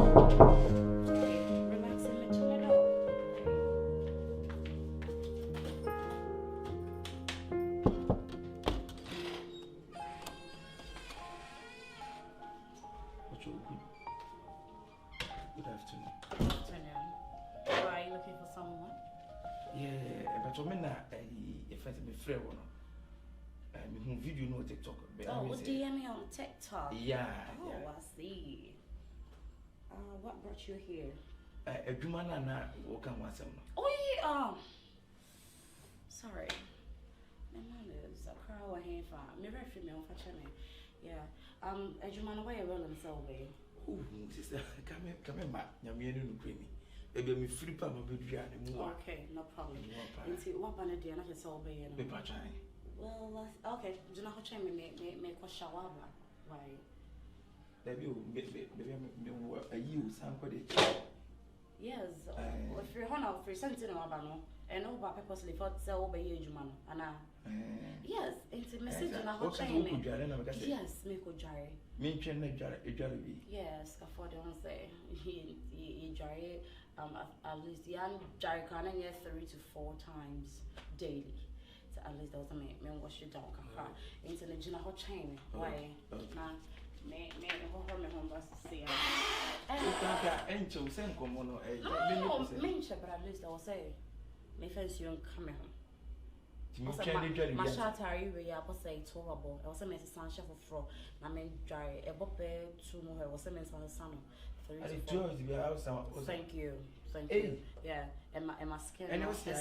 Good afternoon. Why are you looking for someone? Yeah, but I mean, if I be free one, video no TikTok. Oh, DM me on TikTok. Yeah. Oh, yeah. I see. What brought you here? A woman and I walk on once. Oh yeah. Sorry. My man is a crowd here for me. Very female for channel. Yeah. A woman why you rolling so way? Oh, sister, come back. I'm here to bring me. Baby, I'm free pa my baby and more. Okay, no problem. Into what banner do you not just all be? Paper try. Well, okay. Do you know how to make a shower? Why? Baby, a you, somebody. Yes, if you're honor for something about no, and over purposely for so obey you, man. And yes, it's a message in a hot chain. Yes, make a jar. Me train a jar. Yes, for the one say he jar at least young jar can 3 to 4 times daily. So at least there was a man wash your dog. Into the general hot chain. Why? Me home was to see. Angel send come on. No, mention, but at least I will say, me fancy you come home. My shot are you where I say it's horrible. I was a message on chef of fro. I mean, dry a bopper 2 more. I was a message on the sun. Thank you. Thank you. Yeah, and my skin. And what's the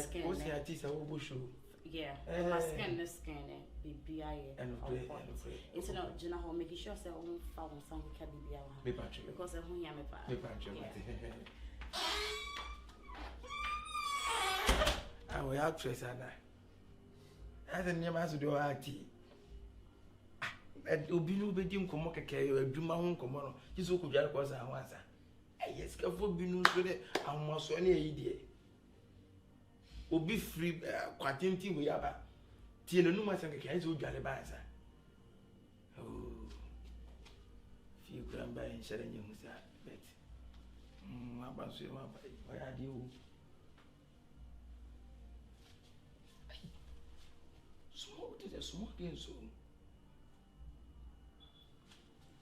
artist? I will show. Yeah, and my skin is scanning. BBI and it's not general making sure say on found some can be because I'm here I will actress and I don't know to do art. And Ubinu Bedim Komoka, a Juma home common, his Okuja was our answer. Yes, careful Binu, I'm more so any idea. Be free, quantity we have. Tina no matter can do Jalibanza. Oh, few grand by sharing you, but why are you? Smoke is a smoking so.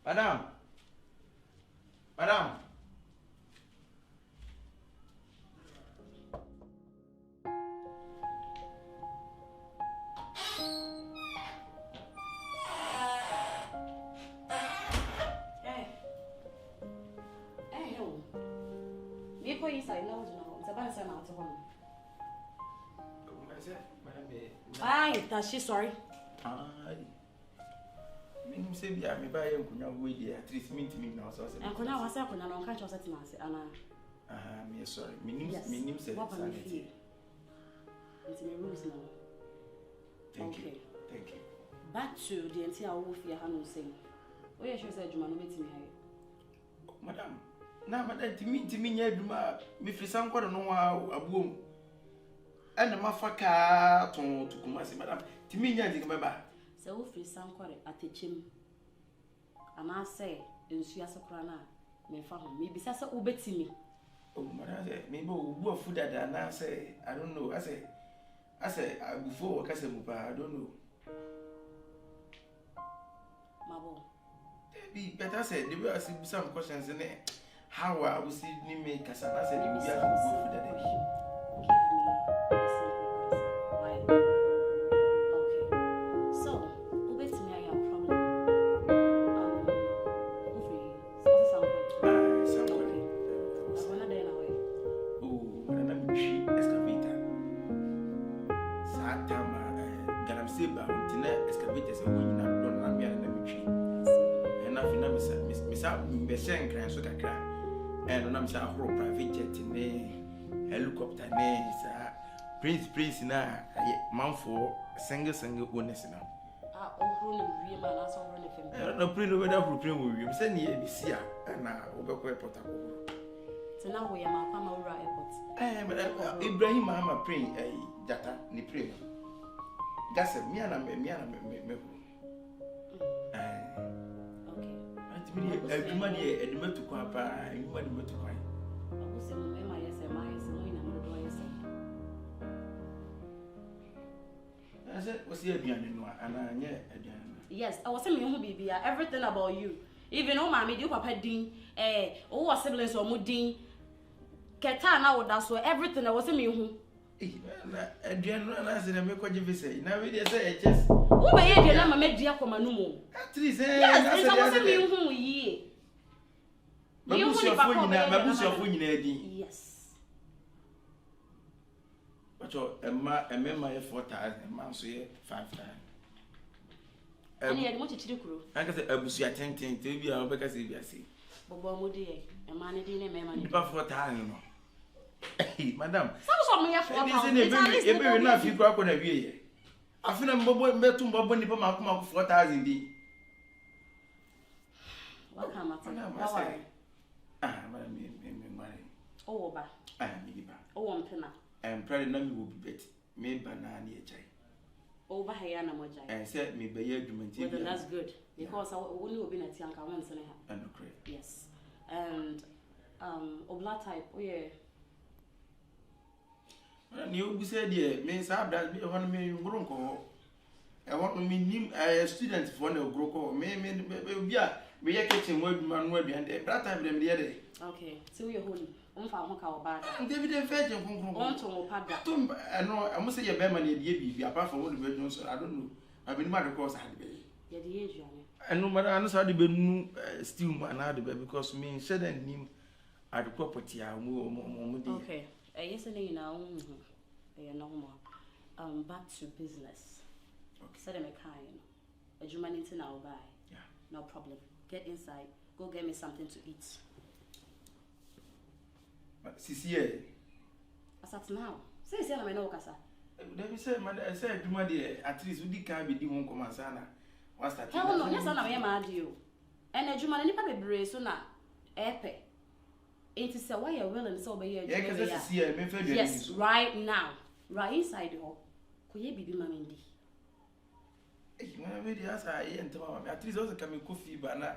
Madame. She sorry. Me say be me buy you kunya we dey at least meet me now so say. And kunya wasa kunya no kan chose tina say ana. Me sorry. Me nim say sanity. It's my rules now. Thank you. Back to the entire wo fear hanu say. O ye sure say adwuma no betimi haye. Madam, na madam timi nya adwuma me firi sankwa no wa abuom. And the mafaka to Kumasi, madam. Timina did remember. So, free some quarter at the chim. And I say, in Siasocrana, may follow me besides a ubetimi. Oh, madam, maybe we'll food that and I say, I don't know. I say, before Casamupa, I don't know. Mabo. Be better said, there were some questions in there. How I will see me make Casana said, you will have to go for that day. And I'm saying, private jet in helicopter, Prince now, man for single bonus now. No, pretty weather for premium. Send me a Sia and now over airport. So now we are Pamara airport. Ibrahim, I'm a praying a data, ni pray. That's a me. Okay. adwuma de eduma to kwa pa adwuma de to kwa abuse mo me ma yese ma yese mo ina mo do yese ase osi aduane no ana nye aduane yes I was saying me hu bibia everything about you even o ma me di papa din o was siblings o mo din keta na wo da so everything I was saying me hu na aduane no na se na me kwaje visa na we dey say just wo be ye aduane na ma me dia koma no mo at least yes I was saying me hu yi mabusu afo nyina din yes wacho emma ye 4000 emma so ye 5000 ani ye mo chichiri kuro aka say abusu atenten te bia obeka say bia say bobo mo de emma ne din ne mema ne ba 4000 no madam so me ya 4000 ebe na fi kura ko na wie ye afina mbobo metu mbobo ni pa makoma 4000 di welcome at madam me mare oh ba me ba oh mpena pretty na me will be bet me banana e chai over here na moja say me be ye adwumanti well that's good because only obi na ti anka won sene ha and okay yes and obla type oh yeah ni ogu say there me say abda be won me nguru nko e won me nim student for na ogro ko me bia me ye kitchen mo adwuma no aduan de that time dem dey there okay so we holy umfa ho ka obada David Virgin konkron on to mo pada tum no am say ye be ma na dey bibi apart from what we do so I don't know I been mad because I be ye dey aduane enu mara anu sa de be nu stew ma na de be because me shed and nim at property a mo dey okay yes na na no more back to business okay so dem kind adwuma nti na buy yeah no problem get inside go get me something to eat Sisi as at now say na me no kasa David say man say adwuma de at least we di kan be di won come sana what start hell no yes na me ma ade o and adwuma na nipa bebre so na epe it is why you willing so be here yes right now right inside ho ko ye bibi ma mendi when we dey as I enter at least also come coffee ba na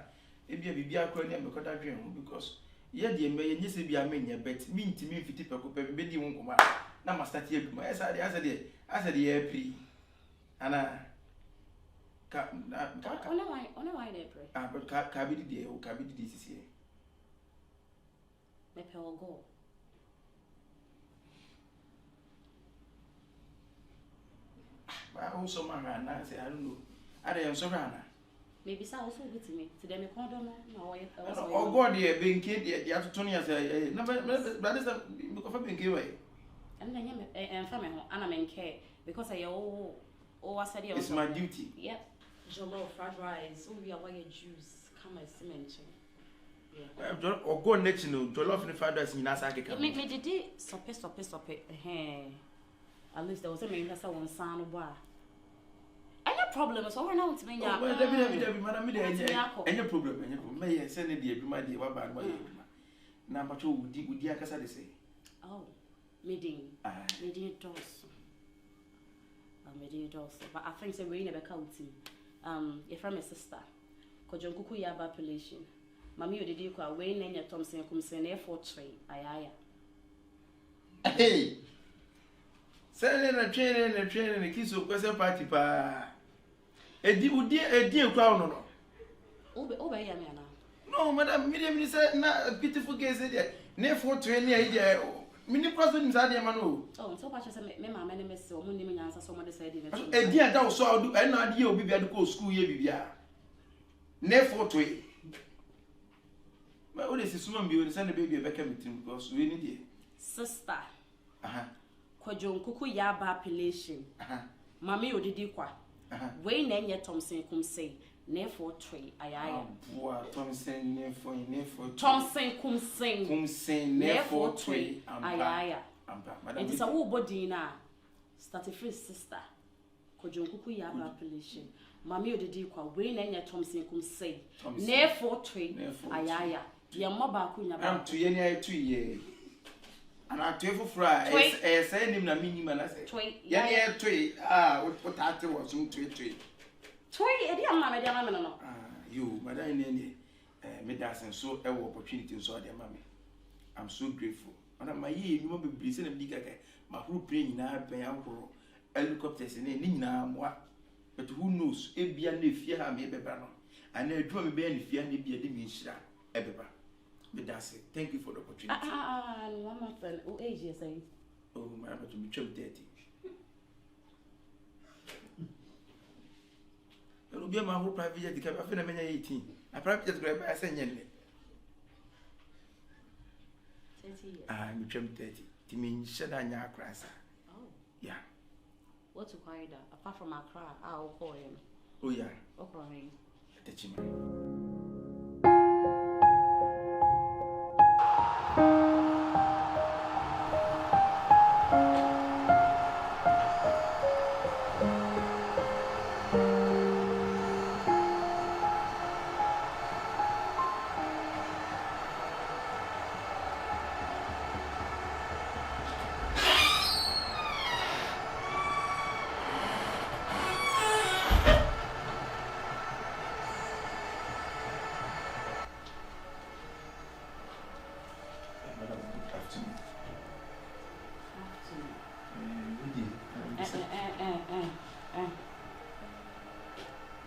e bia bibi akọ ni amekoda dwen ho because ye de me ye nyese bia menya bet me ntimi mfiti peko pe be di won koma na ma start adwuma esa de ye pri ana ka ona why dey pray but ka bi di o ka bi di sisi me pe o go ba also man na say I don't know are you so rana maybe sa also with me to dem ko do no na o god ye benke de ya to ya say na ba this me ko fa benke we and then em fa me ho ana me nke because I o asade it's my duty yep jollof fried rice we are why juice come as cement yeah o go next no jollof ni fried rice ni na sa keka me did sope at least there was a me kasa won san no boa any problem so we now to me nya David madam me dey any problem me ye say ne dey adwuma dey wa ba no ye adwuma na ba to udi akasa dey say oh meeting dos but I think say we never counting your from my sister kojonkuku yaba appellation mami odidi kwa we na nya Thompson kumse na ep1 ayaya hey say na train kiso kwese party pa edi kwa no obe ya me ana no madam me say na beautiful girl say there na ep1 ni ayi there mini kwaso ni sa de ma no oh so pa che say me mama ne me se o mo ni me nyansa so mo de say de me edi ada so adu e na ade ye obi bia de ko school ye bibia na ep1 ma o de sisuma mbi o de say na baby e beka metim because we ni de sister Kwajonkuku yaba appellation mami odidi kwa we na nye Thompson kumse na ep1 ayaya boa Thompson ne for Thompson kumse na ep1 ayaya it is a wo body na start free sister Kwajonkuku yaba appellation mami odidi kwa we na nye Thompson kumse na ep1 ayaya ye moba ku nya ba am to ye ni ay 2 year ana twefo fra say nim na minima na say ye ne twoi what was some twoi e dia mama me no you madam ne me dancing so opportunity so there mommy. I'm so grateful. And my year you be blessing and big my who praying na pen helicopters in ni na mo. But who knows? E bia na fia me beba no. And I do me be na fia na bia de me nhira e beba. Me dancing. Thank you for the opportunity. One more thing. What age you saying? Oh my, but to be 30. You be my whole private jet. I feel I'm 18. A private jet grab I send you. 30 years. I'm 30. To mean Shadanya Crasa. Oh. Yeah. What to call that? Apart from Accra, I'll call him. Oh yeah. Okay. The chimney.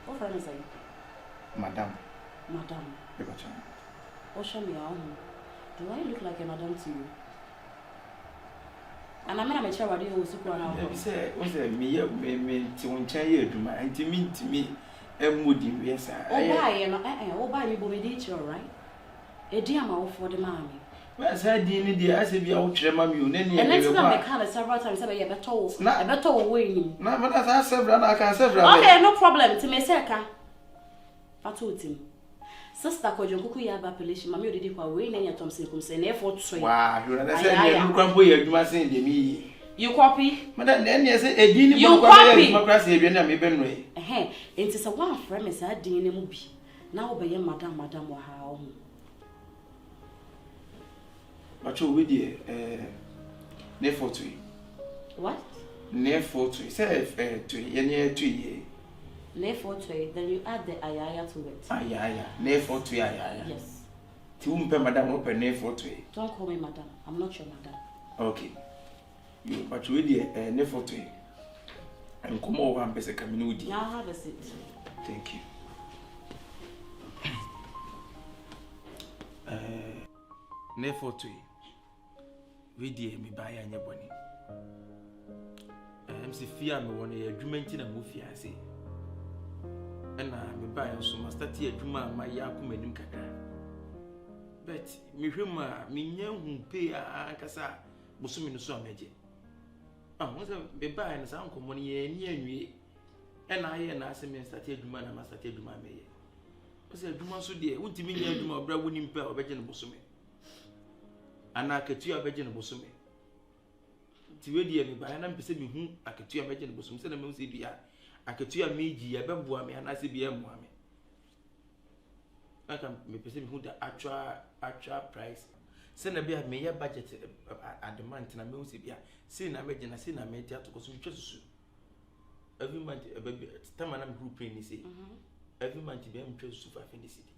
What friend is it? Madam. Oh, show me how. Do I look like a madam to you? And I'm a child who was super now. You say, was a me to one child to my intimate to me, and moody, yes, oh, buy me, but we did you, right? A dear mouth for the mammy. Where's I didn't the as if you out mammy, and let's not make her several times. I better told, not better winning. No, but as I said, I can several. Okay, no problem. To me, Seka. Fatutim. Sister Kojoku ya appellation, mammy did it away in your Thompson comes an effort. Wow, you understand? You can't put your machine to me. You copy? Madam, then you say a dinner. You copy? Democracy, you know, me benway. Eh, it is a one friend, Miss Adine Mubi. Now by your madam, how. But you with you, near 40. What? Near 40. Say, 2 years. Near 40, then you add the ayaya to it. Ayaya, near 40 ayaya. Yes. Tumpe madam open near 40. Don't call me madam. I'm not your madam. Okay. You, but you with you, near 40. And come over and basic community. Now have a seat. Thank you. Near 40. We dear me buy any bonny. MC fear me one a jumentin and movie, I say. And I me buy so must start here Juma my Yakum and Kaka. But me humor, me young pay a cassa, Bosumin so magic. Ah, once I be buying some uncle money near me. And I asked me start here Juma and I must start here Juma may. I said, Juma so dear, would you mean Juma brother wouldn't pay or vegetable Bosumi? And I could you a vegetable Bosumi. Tiwedi me ba na mpese me hu aketua meje ne bosom se na me se bia aketua meji ya beboa me na se bia mo ame aka me pese me hu the actual price se na bia me ya budget at the month na me se bia se na meje na se na me tia to ko so twa susu every month time na me group ni say every month bia me twa susu 500 cedi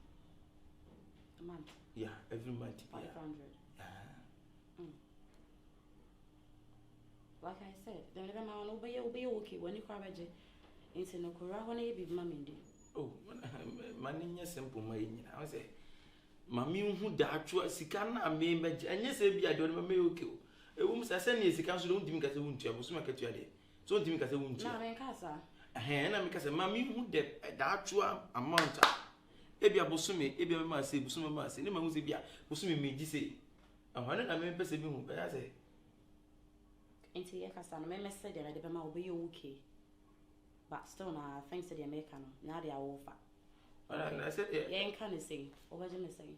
a month. Yeah, every month 500. Like I said, then never mind. Obey okay when you come back. Into no kura when you be mammy. Oh, money is simple. My I say, Mammy who the actual Sikana may imagine, and yes, I don't remember okay. A woman's a sending a council don't think as a wound to a smack at your day. So think as a wound. No, in casa. A hand, I make us a mammy who the actual amount. Ebia Bosumi, Ebia Massey, Busuma Massey, no man Bia, Busumi may say. I wanted a man perceiving, but I say. Into your castle, my message that the Bama will be okay. But still, now, thanks to the American, now they are over. I said, yeah, can say, or what you may say,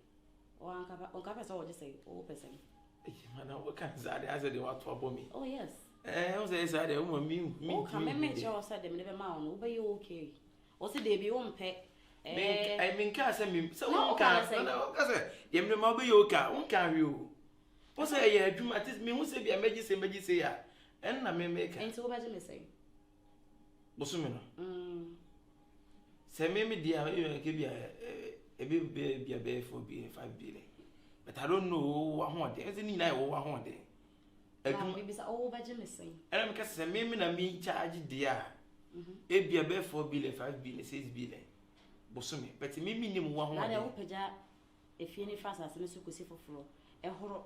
or Uncle or just say, oh, person. What kind of I said, they want to above me. Oh, yes. I was a woman, me, come and make sure I said them never mind, will be okay. Or say they be one pet. I mean, can't send me so can't say, you may be okay, won't carry you. What's a year? Do at me who say be a magic say, and I may make it. So what you may say? Bosumino. Say, maybe dear, you give me be 4 billion, 5 billion. But I don't know what one day. Isn't it? I one day. Maybe so over Jimmy. And I'm just saying, me charge dear. It be a 4 billion, 5 billion, 6 billion. Bosome, but me minimum 100. I hope if you any fast as Miss Kusi for floor, a horror,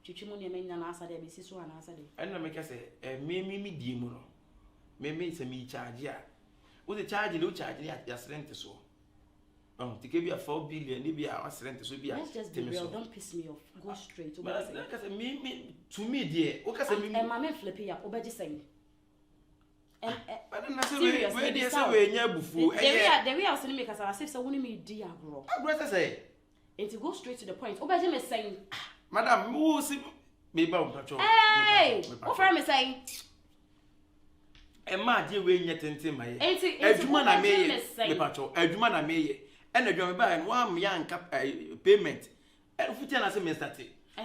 Chichimuni and answer there, Mrs. One answer. And I make us say, me demono. Me say me charge ya. With the charge, you charge just rent so. To give you a 4 billion, maybe I was rent to be a. Let's just be real, don't piss me off. Go straight to but me to me, dear. What can I mean? And my man flippy up, Obedi saying. And but then I say, where do you say, near before? The way I was saying, because I said, so wouldn't me dear grow. What I say? And to go straight to the point, Obedi is saying, Madam, who see me about patrol? Hey, what friend is saying? And my dear, when you're tempting my Edgeman, I may patrol, Edgeman, I may, and a drum by 1 young cap payment. And if you tell us a Mr.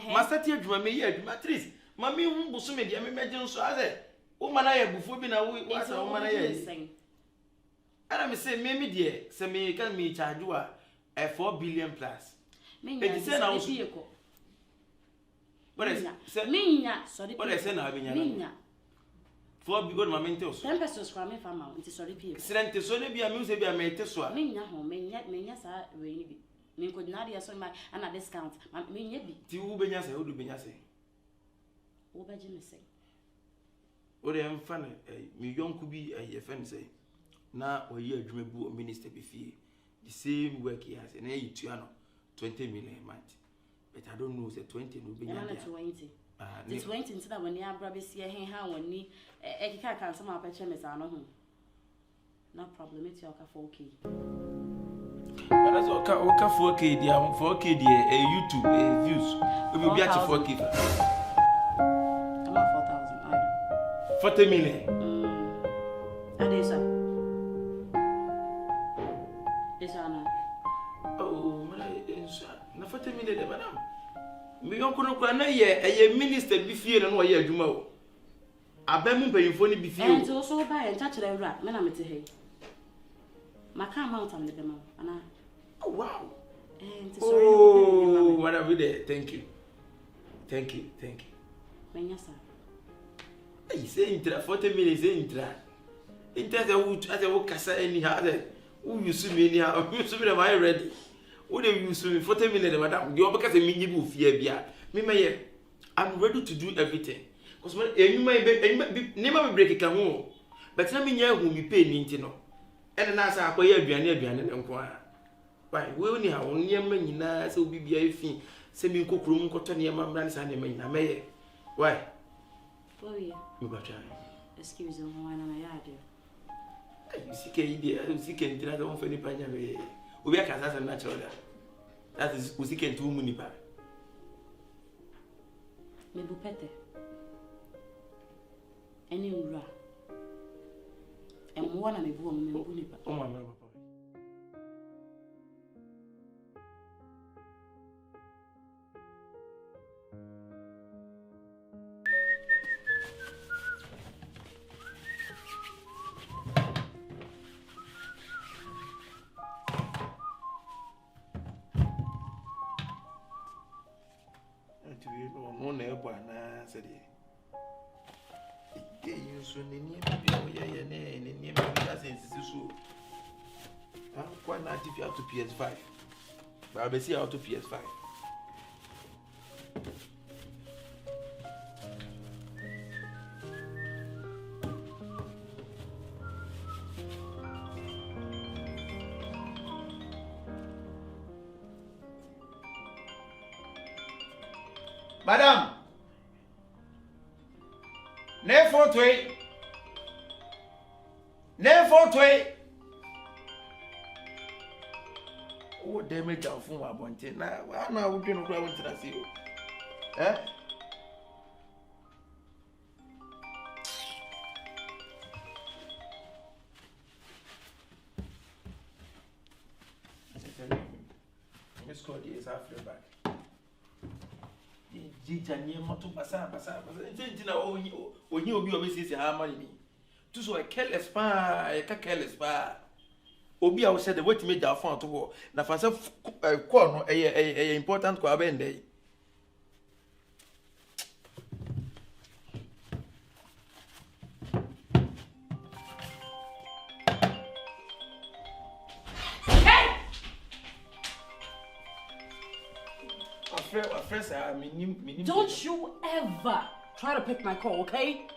Master Edgeman may yet, Matrice, Mammy won't be me, I imagine so as a woman I have before being a week, a woman I saying. And I'm saying, maybe dear, say me can me charge you a 4 billion plus. It is an house. What is Minya, sorry, what I say now, Minya. 4 because my mentor. 10 pesos from me from out, it is sorry, people. Sent to so be a music be a mate to swap. Minya home, Minya, sir, really. Me could not hear so much and a discount. Minya be. Two Benyas, who do Benyas say? Over Jimmy say. What I am funny, me young could be a friend say. Now, or year dream book minister be fee. The same work he has in a 20 million a month. But I don't know, say 20 will be 20. The 20 instead of when you are brother see how when you can't some of the I know home. No problem, it's your 4K. But that's okay, 4K, dear, 4K, dear, YouTube views. We will be at 4K. I'm not 4,000. 40 million. And this, this one. Oh, na 40 million, madam. Me yon kono kwa na ye minister bi fie na no ye adwuma o. Abemu mpanyimfo ni bi fie o. And so buy and touch the rap, me na mete he. Maka amount am the ana. Oh wow. And sorry. Oh, what have you there? Thank you. Menya sa. Hey, say intra 40 million say intra. Intra as a kasa anyhow. Who you see me anyhow? You see me am I ready? Who they use me 40 million, madam? You because me you fear bia. Me I'm ready to do everything. Because when you may never break it home. But na me nya hu me pay ni no. And na sa akoya aduane nko a. Why? We only have nyema nyina se obi bia efi. Se me nkokuru mu nkoto nyema mra ne sa nyema nyina meye. Why? Oh yeah. Me ba try. Excuse me, why na ya do? You see ke idea, you see ke ntina do fo ni panya me. Obi aka sa natural that is usike ntu mu nipa. Me bu pete. Eni nra. Emo na me bu me bu nipa. O mama papa. No neighbor na said it. You soon near me, near me, I'm quite not if you have to PS5. But I'll be see how to PS5. Madam, name for 2. Oh, damage out from my bunting. Now, I would do no problem to see you. Eh? Miss Cody is after back. Jija ni moto pasa. Ntina onyi obi obesi si ha mani ni. Tu so a careless pa, obi a wo said the wait me ja phone to ho na fa say call no important call abend dey Don't you ever try to pick my call, okay?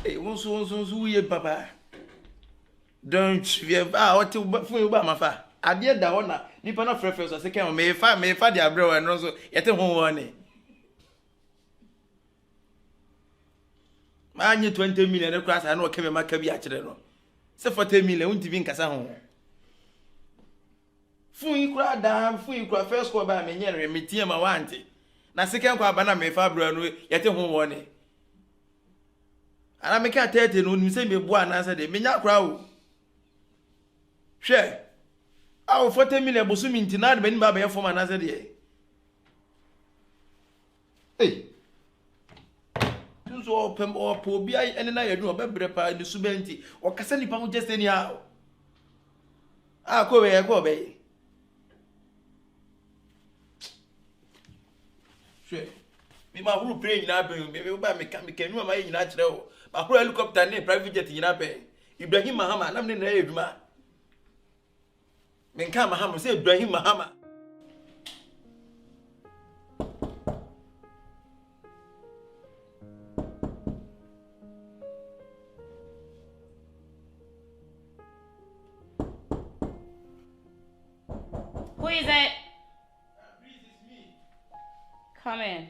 Hey, so we papa. Don't you ever what for you ba mafa. Ade da ho na nipa na frefre so se kan me fa the abrewa no so yete ho woni. Ma anye 20 million e kura sa na o keme maka bi a kire no. Se 40 million unti bi nkasa ho. Fun ikura da fun ikura first call ba me nyere me tie ma wanti. Na second call ba na me fa abrewa no yete ho woni. Ana me ka tete no nim se me bu ana se de me nya kura o. Hwe. Aw 40 million bosu minti na de me ni ba be form ana se de. Hey. Tunso opem opo bi ai ene na yadu obebre pa ni subenti. O kasa nipa ho just any a. Ko be. Hwe. Me ma huru plane nyina ben me ba me kanu ma nyina kire o. Ba huru helicopter ne private jet nyina ben. Ibrahim Mahama nam ne na eduma. Me nka Mahama say Ibrahim Mahama. Who is it? Please, it's me. Come in.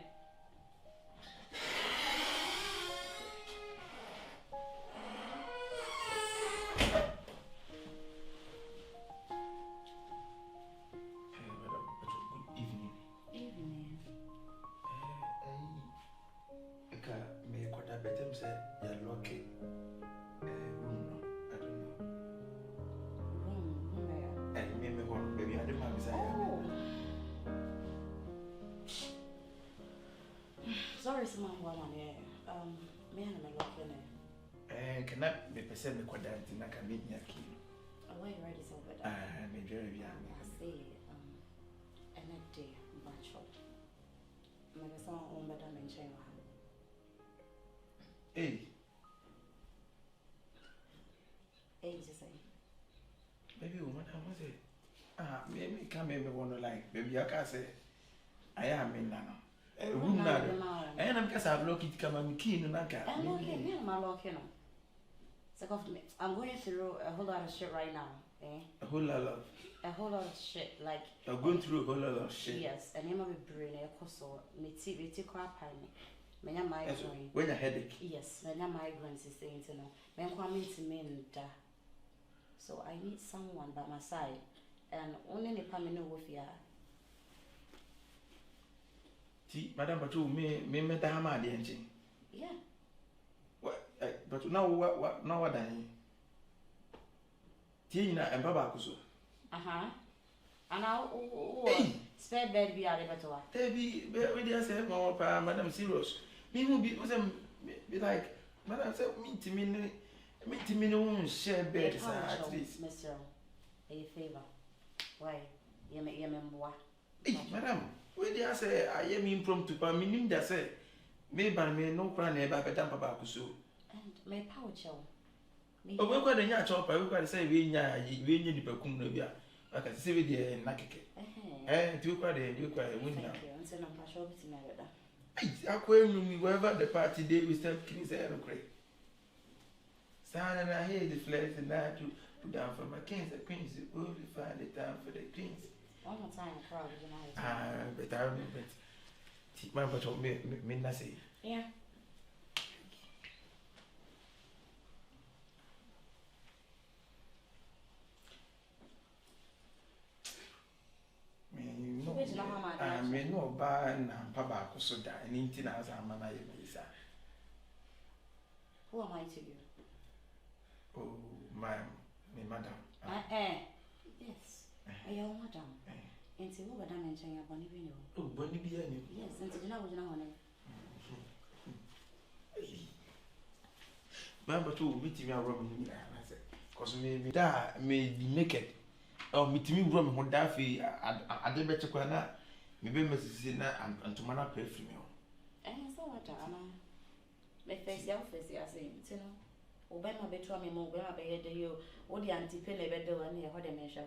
Sorry, someone me and my lock in can I be percent me quadrant in a comedian key? Why you ready so good? Me very young. I say, and a day, bachelor. Maybe someone on better mention. Hey, Just say, baby, what was it? Maybe come maybe one like, baby, I can say, I am in Nano. Room now. And I'm because I've looked it come and keen and I can't. I'm okay, me and my lock, you know. I'm going through a whole lot of shit right now, eh? A whole lot of shit, like. You're going through a whole lot of shit. Yes, and I'm a brain, a coso, me take crap pine. Many migraine. When a headache. Yes, many migraines is saying to know. Men coming to me and so I need someone by my side, and only the permanent with ya. Madam, but you may met a hammer, the engine. Yeah. But now what I Tina and Baba Kuso. And now, spare bed be a little. Baby, we just say, Madam Serious. Me will be like, Madam said, meet me, no share bed, at least. Mr. A favor. Why? You make your memoir. Madam. We just say I am impromptu, but meaning that say, maybe I may no cry never better Papa Kusu. And my power chill. Oh, we're going to chop. I will say, we need the Pacum Novia. I can see with the Nakeke. Eh, do cry, you cry, winning. And send a show to Merida. I quail me wherever the party day we step King's Air Cray. Son and I hear the flares and I to put down for my kings and queens. We will find the time for the queens. One more time, crowd, but I remember it. My but me not say. Yeah. I may no buy and Papa so die and anything as a man. Who am I to you? Oh, my madam. Yes. I am madam. And see what I mentioned your Bonnie. Oh, Bonnie be any. Yes, and to know what you know. Remember to meet me around me, because me that may be naked. Or meet me room who daffy at the better corner. Maybe Mrs. and to man up pay for me. And so what, Anna? My face, young face, I say, you know. Obama betray me more, Obama behead you, or the auntie penny better than you, what they measure.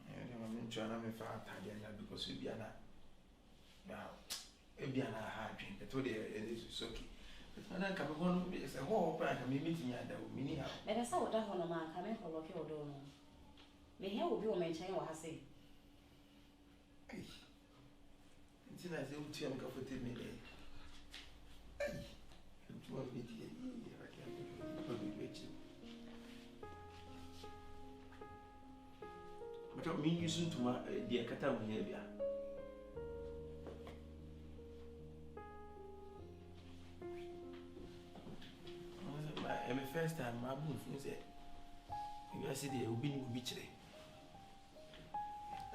I'm trying to make a because we be now. It be an hard drink. I told you it is okay. But when I come home, it's a whole prank. I'm meeting at the mini house. And I saw what that one of man coming for lucky or don't know. The hair will be on my chain, what I say. Until I say, what you am comforted me. It was me. I can't be waiting. But I mean, you soon to my dear Catalunya. My first time, my move said, I said, there will be no beach.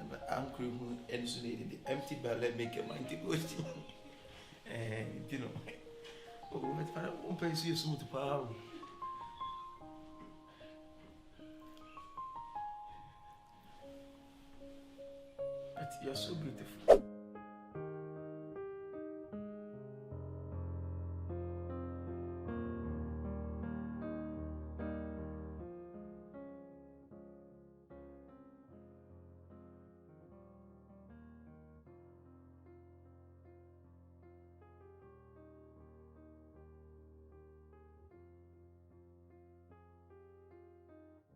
But uncle who elucidated the empty ballet make a mighty boasting. And you know, oh, but I won't pay you so much power. But you're so beautiful.